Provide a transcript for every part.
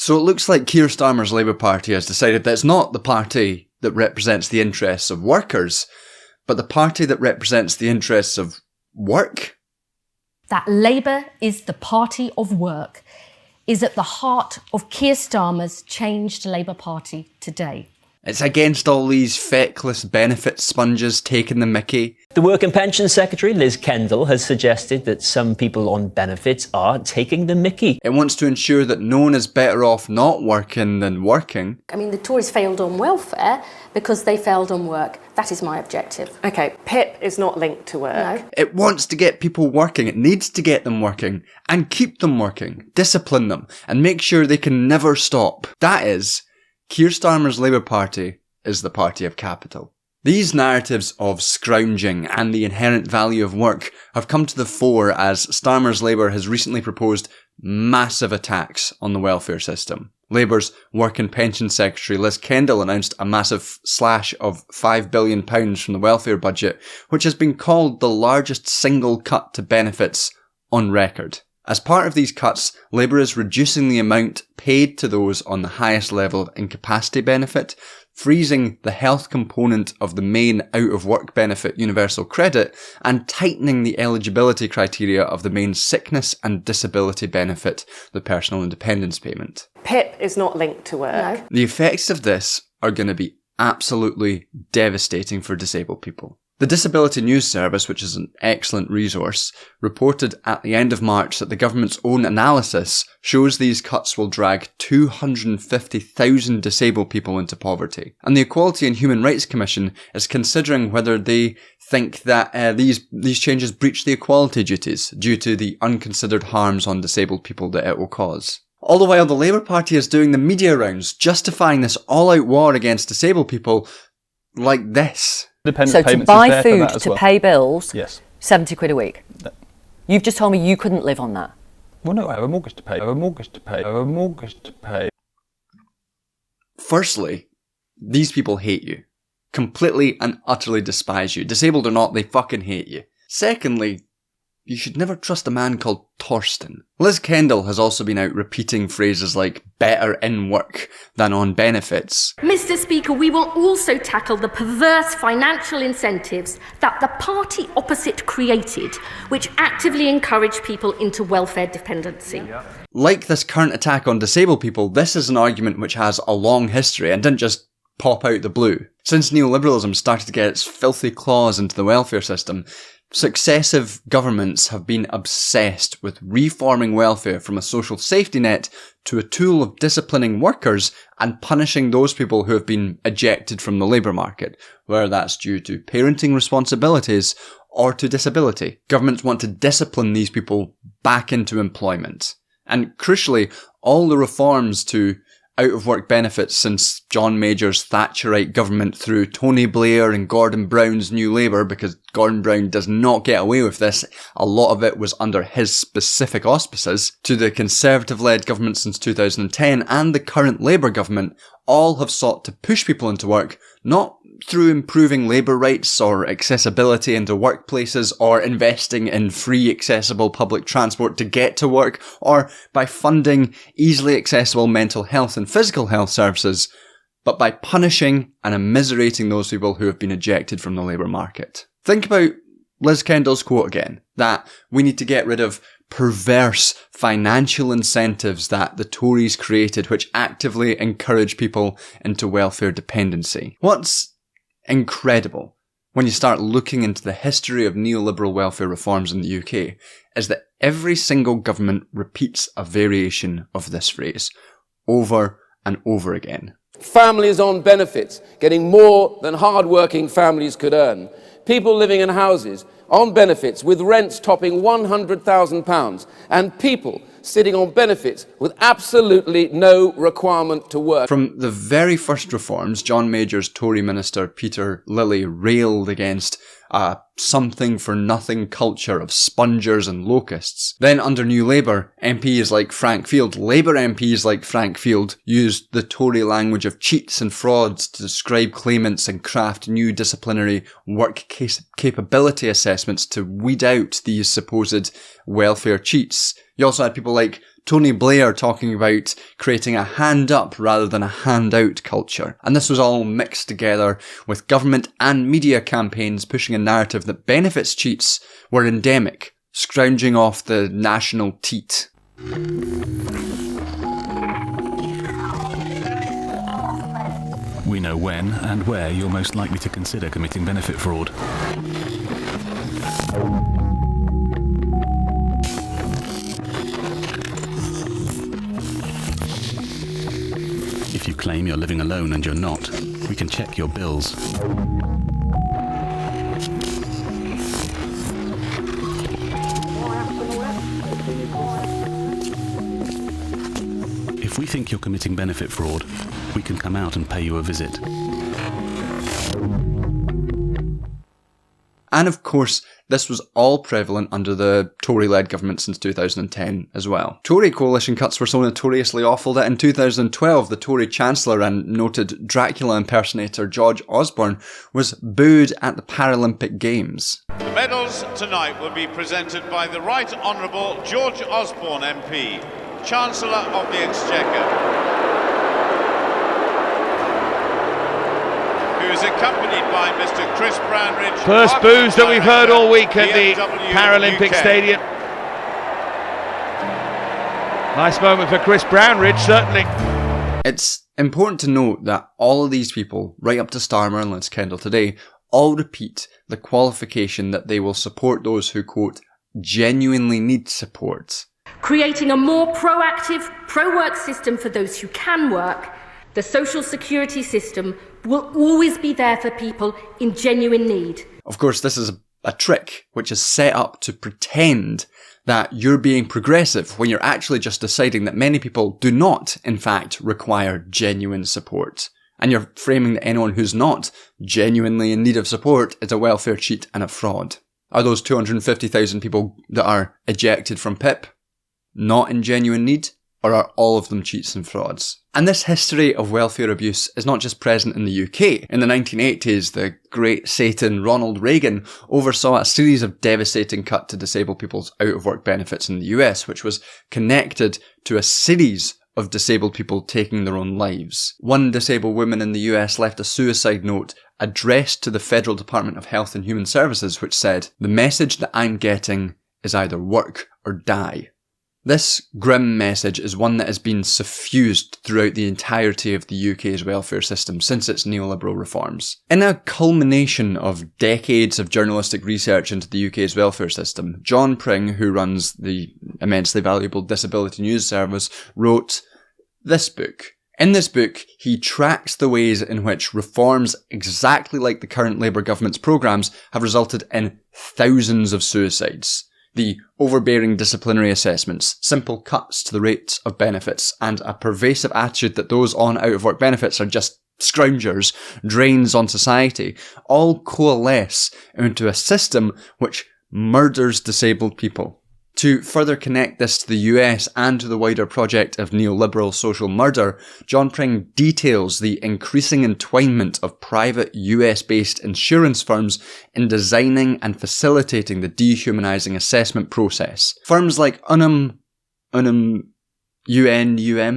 So it looks like Keir Starmer's Labour Party has decided that it's not the party that represents the interests of workers, but the party that represents the interests of work? That Labour is the party of work is at the heart of Keir Starmer's changed Labour Party today. It's against all these feckless benefit sponges taking the mickey. The Work and Pensions Secretary, Liz Kendall, has suggested that some people on benefits are taking the mickey. It wants to ensure that no one is better off not working than working. I mean, the Tories failed on welfare because they failed on work. That is my objective. OK, PIP is not linked to work. No. It wants to get people working. It needs to get them working and keep them working, discipline them and make sure they can never stop. That is, Keir Starmer's Labour Party is the party of capital. These narratives of scrounging and the inherent value of work have come to the fore as Starmer's Labour has recently proposed massive attacks on the welfare system. Labour's Work and Pensions Secretary Liz Kendall announced a massive slash of £5 billion from the welfare budget, which has been called the largest single cut to benefits on record. As part of these cuts, Labour is reducing the amount paid to those on the highest level of incapacity benefit, freezing the health component of the main out-of-work benefit universal credit, and tightening the eligibility criteria of the main sickness and disability benefit, the personal independence payment. PIP is not linked to work. No. The effects of this are going to be absolutely devastating for disabled people. The Disability News Service, which is an excellent resource, reported at the end of March that the government's own analysis shows these cuts will drag 250,000 disabled people into poverty. And the Equality and Human Rights Commission is considering whether they think that these changes breach the equality duties due to the unconsidered harms on disabled people that it will cause. All the while the Labour Party is doing the media rounds, justifying this all-out war against disabled people like this. So to buy food, to pay bills, Yes. 70 quid a week. You've just told me you couldn't live on that. Well, no, I have a mortgage to pay. I have a mortgage to pay. I have a mortgage to pay. Firstly, these people hate you. Completely and utterly despise you. Disabled or not, they fucking hate you. Secondly, you should never trust a man called Torsten. Liz Kendall has also been out repeating phrases like better in work than on benefits. Mr. Speaker, we will also tackle the perverse financial incentives that the party opposite created, which actively encourage people into welfare dependency. Like this current attack on disabled people, this is an argument which has a long history and didn't just pop out the blue. Since neoliberalism started to get its filthy claws into the welfare system, successive governments have been obsessed with reforming welfare from a social safety net to a tool of disciplining workers and punishing those people who have been ejected from the labour market, whether that's due to parenting responsibilities or to disability. Governments want to discipline these people back into employment. And crucially, all the reforms to out-of-work benefits since John Major's Thatcherite government through Tony Blair and Gordon Brown's New Labour, because Gordon Brown does not get away with this, a lot of it was under his specific auspices, to the Conservative-led government since 2010 and the current Labour government, all have sought to push people into work, not through improving labour rights or accessibility into workplaces or investing in free accessible public transport to get to work or by funding easily accessible mental health and physical health services, but by punishing and immiserating those people who have been ejected from the labour market. Think about Liz Kendall's quote again, that we need to get rid of perverse financial incentives that the Tories created which actively encourage people into welfare dependency. What's incredible when you start looking into the history of neoliberal welfare reforms in the UK is that every single government repeats a variation of this phrase over and over again. Families on benefits, getting more than hard-working families could earn. People living in houses on benefits with rents topping £100,000 and people sitting on benefits with absolutely no requirement to work. From the very first reforms, John Major's Tory minister Peter Lilly railed against a something-for-nothing culture of spongers and locusts. Then under New Labour, MPs like Frank Field, Labour MPs like Frank Field, used the Tory language of cheats and frauds to describe claimants and craft new disciplinary work capability assessments to weed out these supposed welfare cheats. You also had people like Tony Blair talking about creating a hand-up rather than a hand-out culture. And this was all mixed together with government and media campaigns pushing a narrative that benefits cheats were endemic, scrounging off the national teat. We know when and where you're most likely to consider committing benefit fraud. If you claim you're living alone and you're not, we can check your bills. If we think you're committing benefit fraud, we can come out and pay you a visit. And of course, this was all prevalent under the Tory-led government since 2010 as well. Tory coalition cuts were so notoriously awful that in 2012, the Tory Chancellor and noted Dracula impersonator George Osborne was booed at the Paralympic Games. The medals tonight will be presented by the Right Honourable George Osborne MP, Chancellor of the Exchequer, who is accompanied by Mr. Chris Brownridge. First boos that we've heard all week at the Paralympic Stadium. Nice moment for Chris Brownridge, certainly. It's important to note that all of these people, right up to Starmer and Liz Kendall today, all repeat the qualification that they will support those who, quote, genuinely need support. Creating a more proactive, pro-work system for those who can work, the social security system will always be there for people in genuine need. Of course, this is a trick which is set up to pretend that you're being progressive when you're actually just deciding that many people do not, in fact, require genuine support. And you're framing that anyone who's not genuinely in need of support is a welfare cheat and a fraud. Are those 250,000 people that are ejected from PIP not in genuine need? Or are all of them cheats and frauds? And this history of welfare abuse is not just present in the UK. In the 1980s, the great Satan Ronald Reagan oversaw a series of devastating cuts to disabled people's out-of-work benefits in the US, which was connected to a series of disabled people taking their own lives. One disabled woman in the US left a suicide note addressed to the Federal Department of Health and Human Services, which said, "The message that I'm getting is either work or die." This grim message is one that has been suffused throughout the entirety of the UK's welfare system since its neoliberal reforms. In a culmination of decades of journalistic research into the UK's welfare system, John Pring, who runs the immensely valuable Disability News Service, wrote this book. In this book, he tracks the ways in which reforms exactly like the current Labour government's programmes have resulted in thousands of suicides. The overbearing disciplinary assessments, simple cuts to the rates of benefits, and a pervasive attitude that those on out-of-work benefits are just scroungers, drains on society, all coalesce into a system which murders disabled people. To further connect this to the US and to the wider project of neoliberal social murder, John Pring details the increasing entwinement of private US-based insurance firms in designing and facilitating the dehumanizing assessment process. Firms like UNUM,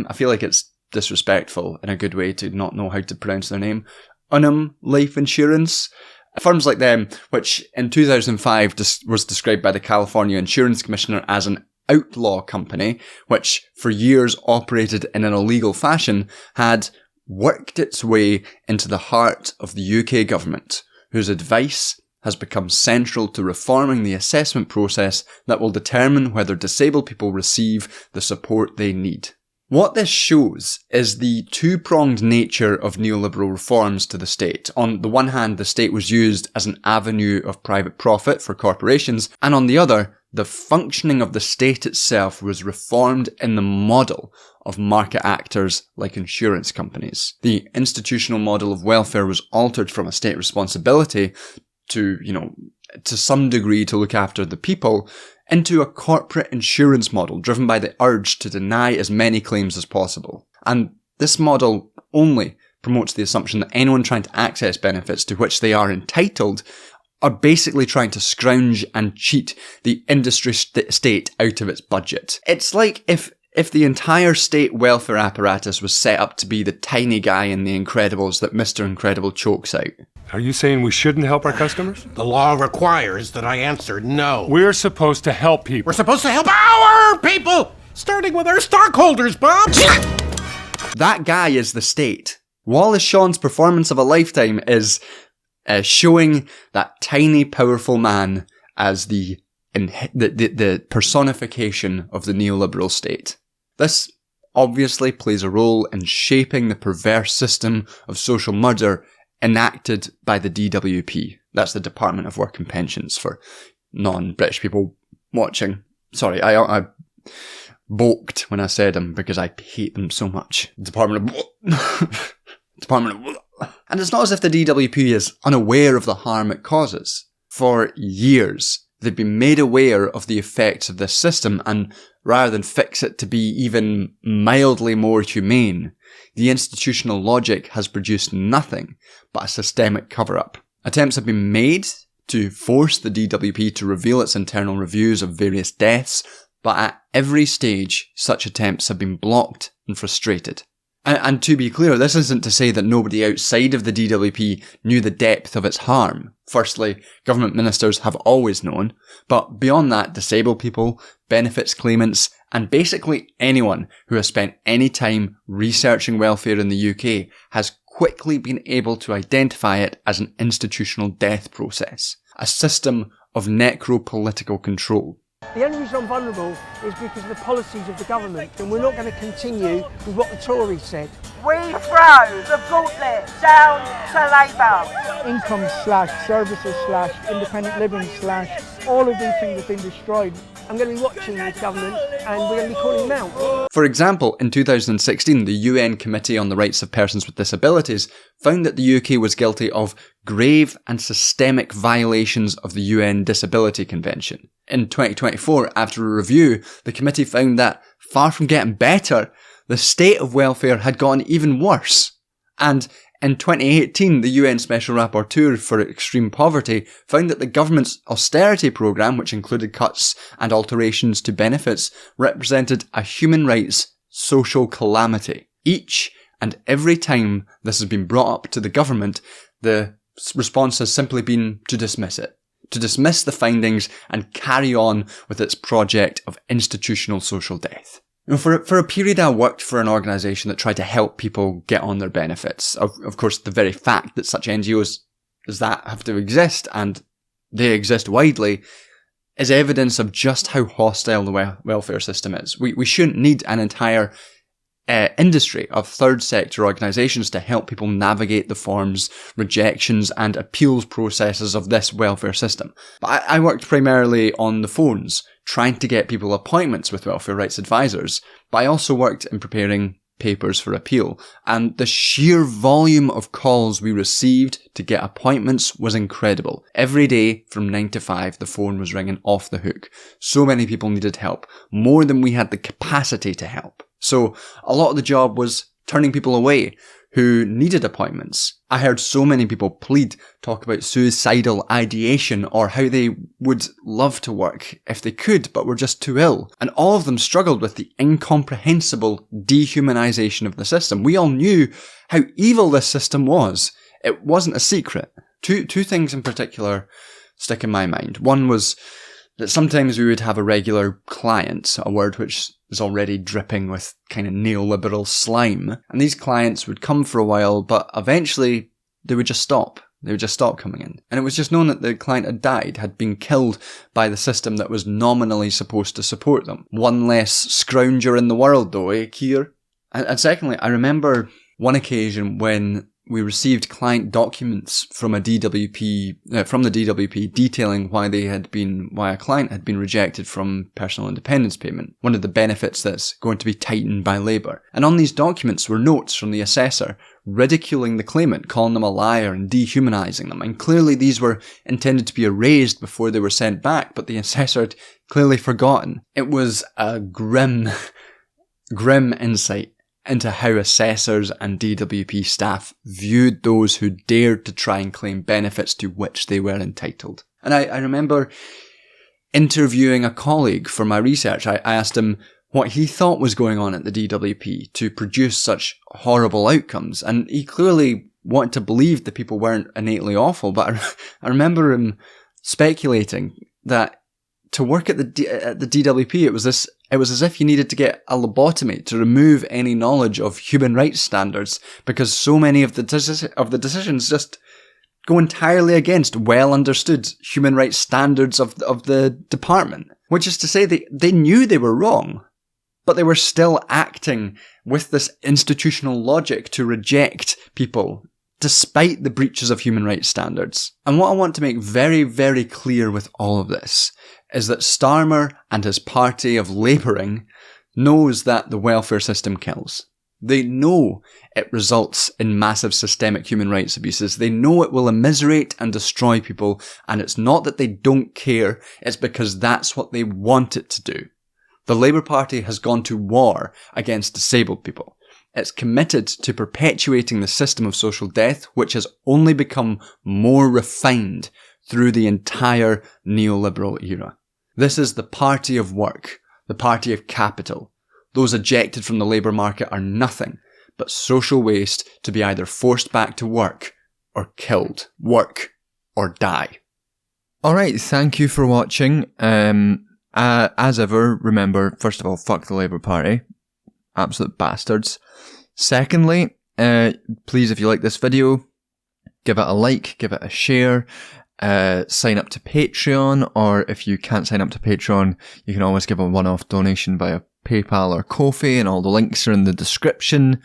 I feel like it's disrespectful in a good way to not know how to pronounce their name, UNUM Life Insurance. Firms like them, which in 2005 was described by the California Insurance Commissioner as an outlaw company, which for years operated in an illegal fashion, had worked its way into the heart of the UK government, whose advice has become central to reforming the assessment process that will determine whether disabled people receive the support they need. What this shows is the two-pronged nature of neoliberal reforms to the state. On the one hand, the state was used as an avenue of private profit for corporations, and on the other, the functioning of the state itself was reformed in the model of market actors like insurance companies. The institutional model of welfare was altered from a state responsibility to some degree to look after the people, into a corporate insurance model driven by the urge to deny as many claims as possible. And this model only promotes the assumption that anyone trying to access benefits to which they are entitled are basically trying to scrounge and cheat the industry state out of its budget. It's like if If the entire state welfare apparatus was set up to be the tiny guy in The Incredibles that Mr. Incredible chokes out. Are you saying we shouldn't help our customers? The law requires that I answer no. We're supposed to help people. We're supposed to help our people, starting with our stockholders, Bob. That guy is the state. Wallace Shawn's performance of a lifetime is showing that tiny, powerful man as the personification of the neoliberal state. This obviously plays a role in shaping the perverse system of social murder enacted by the DWP. That's the Department of Work and Pensions for non-British people watching. Sorry, I balked when I said them because I hate them so much. Department of... And it's not as if the DWP is unaware of the harm it causes. For years, they've been made aware of the effects of this system, and rather than fix it to be even mildly more humane, the institutional logic has produced nothing but a systemic cover-up. Attempts have been made to force the DWP to reveal its internal reviews of various deaths, but at every stage, such attempts have been blocked and frustrated. And to be clear, this isn't to say that nobody outside of the DWP knew the depth of its harm. Firstly, government ministers have always known, but beyond that, disabled people, benefits claimants, and basically anyone who has spent any time researching welfare in the UK has quickly been able to identify it as an institutional death process, a system of necro-political control. The only reason I'm vulnerable is because of the policies of the government, and we're not going to continue with what the Tories said. We throw the gauntlet down to Labour. Income / services / independent living / all of these things have been destroyed. I'm going to be watching this government and we're going to be calling them out. For example, in 2016, the UN Committee on the Rights of Persons with Disabilities found that the UK was guilty of grave and systemic violations of the UN Disability Convention. In 2024, after a review, the committee found that, far from getting better, the state of welfare had gotten even worse. And in 2018, the UN Special Rapporteur for Extreme Poverty found that the government's austerity programme, which included cuts and alterations to benefits, represented a human rights social calamity. Each and every time this has been brought up to the government, the response has simply been to dismiss it. To dismiss the findings and carry on with its project of institutional social death. You know, for a period I worked for an organisation that tried to help people get on their benefits. Of course, the very fact that such NGOs as that have to exist, and they exist widely, is evidence of just how hostile the welfare system is. We shouldn't need an entire industry of third sector organisations to help people navigate the forms, rejections and appeals processes of this welfare system. But I worked primarily on the phones, trying to get people appointments with welfare rights advisors, but I also worked in preparing papers for appeal, and the sheer volume of calls we received to get appointments was incredible. Every day from 9 to 5 the phone was ringing off the hook. So many people needed help, more than we had the capacity to help. So a lot of the job was turning people away who needed appointments. I heard so many people talk about suicidal ideation or how they would love to work if they could but were just too ill. And all of them struggled with the incomprehensible dehumanisation of the system. We all knew how evil this system was. It wasn't a secret. Two things in particular stick in my mind. One was that sometimes we would have a regular client, a word which is already dripping with kind of neoliberal slime, and these clients would come for a while, but eventually they would just stop. They would just stop coming in. And it was just known that the client had died, had been killed by the system that was nominally supposed to support them. One less scrounger in the world though, eh, Keir? And secondly, I remember one occasion when we received client documents from the DWP detailing why a client had been rejected from personal independence payment, one of the benefits that's going to be tightened by Labour. And on these documents were notes from the assessor ridiculing the claimant, calling them a liar and dehumanising them. And clearly these were intended to be erased before they were sent back, but the assessor had clearly forgotten. It was a grim insight into how assessors and DWP staff viewed those who dared to try and claim benefits to which they were entitled. And I remember interviewing a colleague for my research. I asked him, what he thought was going on at the DWP to produce such horrible outcomes. And he clearly wanted to believe the people weren't innately awful, but I remember him speculating that to work at the DWP, it was as if you needed to get a lobotomy to remove any knowledge of human rights standards, because so many of the decisions just go entirely against well understood human rights standards of the department. Which is to say, they knew they were wrong, but they were still acting with this institutional logic to reject people despite the breaches of human rights standards. And what I want to make very, very clear with all of this is that Starmer and his party of labouring knows that the welfare system kills. They know it results in massive systemic human rights abuses. They know it will immiserate and destroy people, and it's not that they don't care, it's because that's what they want it to do. The Labour Party has gone to war against disabled people. It's committed to perpetuating the system of social death, which has only become more refined through the entire neoliberal era. This is the party of work, the party of capital. Those ejected from the labour market are nothing but social waste to be either forced back to work or killed. Work or die. Alright, thank you for watching. As ever, remember, first of all, fuck the Labour Party. Absolute bastards. Secondly, please, if you like this video, give it a like, give it a share, sign up to Patreon, or if you can't sign up to Patreon, you can always give a one-off donation via PayPal or Ko-fi, and all the links are in the description.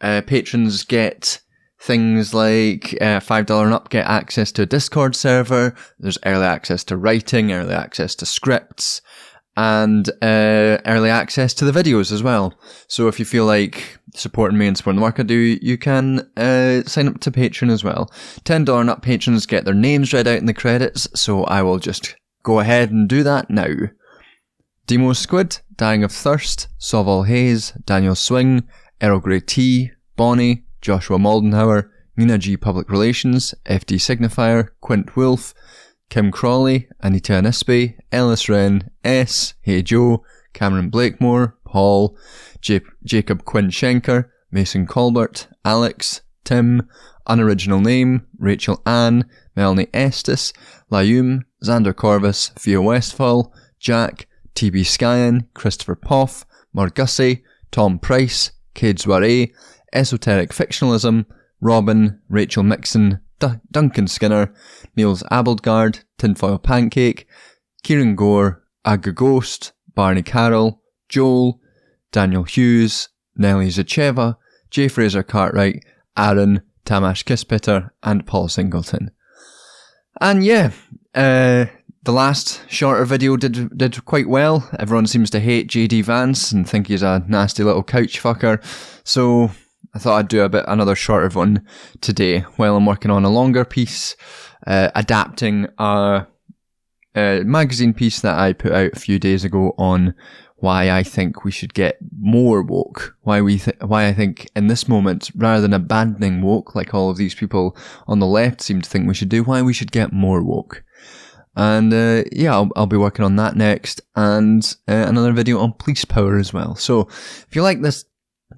Patrons get things like $5 and up get access to a Discord server, there's early access to writing, early access to scripts, and early access to the videos as well. So if you feel like supporting me and supporting the work I do, you can sign up to Patreon as well. $10 and up patrons get their names read out in the credits, so I will just go ahead and do that now. Demo Squid, Dying of Thirst, Soval Hayes, Daniel Swing, Earl Grey T, Bonnie, Joshua Moldenhauer, Nina G Public Relations, FD Signifier, Quint Wolf, Kim Crawley, Anita Anisby, Ellis Wren, S, Hey Joe, Cameron Blakemore, Paul, Jacob Quinn Schenker, Mason Colbert, Alex, Tim, Unoriginal Name, Rachel Ann, Melanie Estes, Layum, Xander Corvus, Theo Westfall, Jack, TB Skyan, Christopher Poff, Margussie, Tom Price, Cade Soiree, Esoteric Fictionalism, Robin, Rachel Mixon, Duncan Skinner, Niels Abildgaard, Tinfoil Pancake, Kieran Gore, Aga Ghost, Barney Carroll, Joel, Daniel Hughes, Nelly Zacheva, J. Fraser Cartwright, Aaron, Tamash Kispiter, and Paul Singleton. And yeah, the last shorter video did quite well. Everyone seems to hate JD Vance and think he's a nasty little couch fucker. So I thought I'd do another shorter one today while I'm working on a longer piece, adapting a magazine piece that I put out a few days ago on why I think we should get more woke. Why I think in this moment, rather than abandoning woke like all of these people on the left seem to think we should do, why we should get more woke. And yeah, I'll be working on that next, and another video on police power as well. So if you like the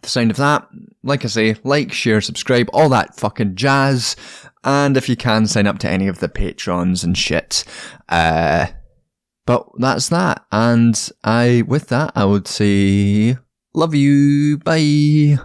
sound of that, like I say, like, share, subscribe, all that fucking jazz, and if you can, sign up to any of the Patrons and shit. But that's that, and with that, I would say, love you, bye.